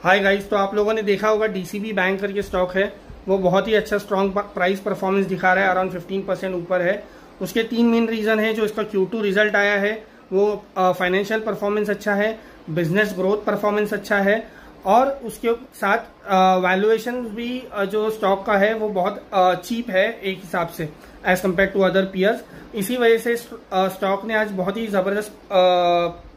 Hi guys, तो आप लोगों ने देखा होगा डीसीबी बैंक करके स्टॉक है, वो बहुत ही अच्छा स्ट्रॉन्ग प्राइस परफॉर्मेंस दिखा रहा है, अराउंड 15% ऊपर है। उसके तीन मेन रीजन है। जो इसका Q2 रिजल्ट आया है वो फाइनेंशियल परफॉर्मेंस अच्छा है, बिजनेस ग्रोथ परफॉर्मेंस अच्छा है और उसके साथ वैल्यूएशन भी जो स्टॉक का है वो बहुत चीप है एक हिसाब से as compare to other peers. इसी वजह से स्टॉक ने आज बहुत ही जबरदस्त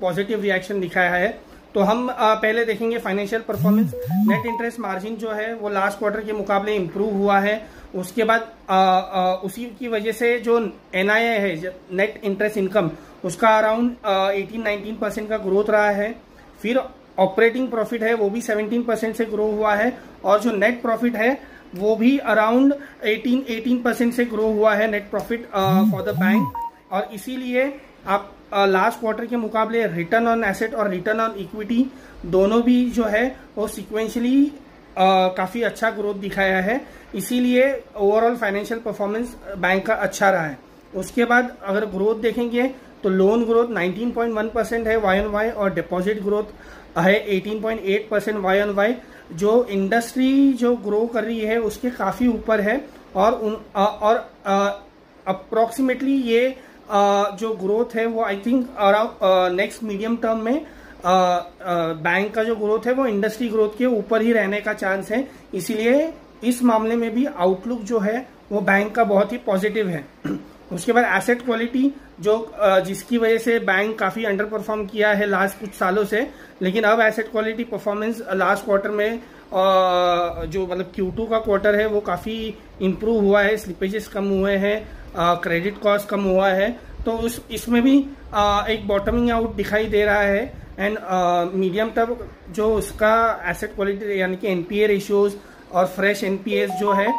पॉजिटिव रिएक्शन दिखाया है। तो हम पहले देखेंगे financial performance. Net interest margin जो है वो लास्ट क्वार्टर के मुकाबले इम्प्रूव हुआ है। उसके बाद उसी की वजह से जो NII है, नेट इंटरेस्ट इनकम, उसका अराउंड 18-19% का ग्रोथ रहा है। फिर ऑपरेटिंग प्रॉफिट है वो भी 17% से ग्रो हुआ है और जो नेट प्रॉफिट है वो भी अराउंड 18% से ग्रो हुआ है, net profit for the bank. और इसीलिए आप लास्ट क्वार्टर के मुकाबले रिटर्न ऑन एसेट और रिटर्न ऑन इक्विटी दोनों भी जो है वो सिक्वेंशली काफी अच्छा ग्रोथ दिखाया है। इसीलिए ओवरऑल फाइनेंशियल परफॉर्मेंस बैंक का अच्छा रहा है। उसके बाद अगर ग्रोथ देखेंगे तो लोन ग्रोथ 19.1% है YOY और डिपॉजिट ग्रोथ है 18.8% YOY। जो इंडस्ट्री जो ग्रो कर रही है उसके काफी ऊपर है और अप्रोक्सीमेटली ये जो ग्रोथ है वो I think around next medium term में बैंक का जो ग्रोथ है वो इंडस्ट्री ग्रोथ के ऊपर ही रहने का चांस है। इसीलिए इस मामले में भी आउटलुक जो है वो बैंक का बहुत ही पॉजिटिव है। उसके बाद एसेट क्वालिटी जो जिसकी वजह से बैंक काफी अंडर परफॉर्म किया है लास्ट कुछ सालों से, लेकिन अब asset quality performance last quarter में जो मतलब Q2 का क्वार्टर है वो काफी इंप्रूव हुआ है। स्लिपेजेस कम हुए हैं, क्रेडिट कॉस्ट कम हुआ है, तो इसमें भी एक बॉटमिंग आउट दिखाई दे रहा है। एंड मीडियम टर्म जो उसका एसेट क्वालिटी यानी कि NPA रेशियोज और फ्रेश NPAs जो है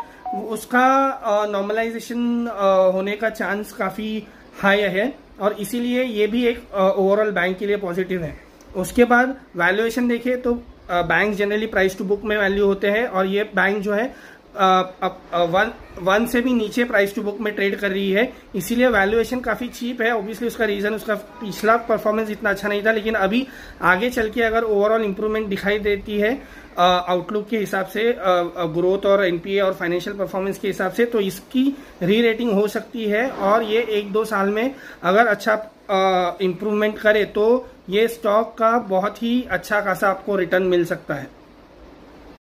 उसका नॉर्मलाइजेशन होने का चांस काफी हाई है और इसीलिए ये भी एक ओवरऑल बैंक के लिए पॉजिटिव है। उसके बाद वैल्यूएशन देखिए तो bank generally price to book में वैल्यू होते हैं और ये बैंक जो है वन से भी नीचे प्राइस टू बुक में ट्रेड कर रही है, इसीलिए वैल्यूएशन काफी चीप है। ऑब्वियसली उसका रीजन उसका पिछला परफॉर्मेंस इतना अच्छा नहीं था, लेकिन अभी आगे चल के अगर ओवरऑल इंप्रूवमेंट दिखाई देती है आउटलुक के हिसाब से, ग्रोथ और NPA और फाइनेंशियल परफॉर्मेंस के हिसाब से, तो इसकी री रेटिंग हो सकती है और ये 1-2 साल में अगर अच्छा इंप्रूवमेंट करे तो ये स्टॉक का बहुत ही अच्छा खासा आपको रिटर्न मिल सकता है।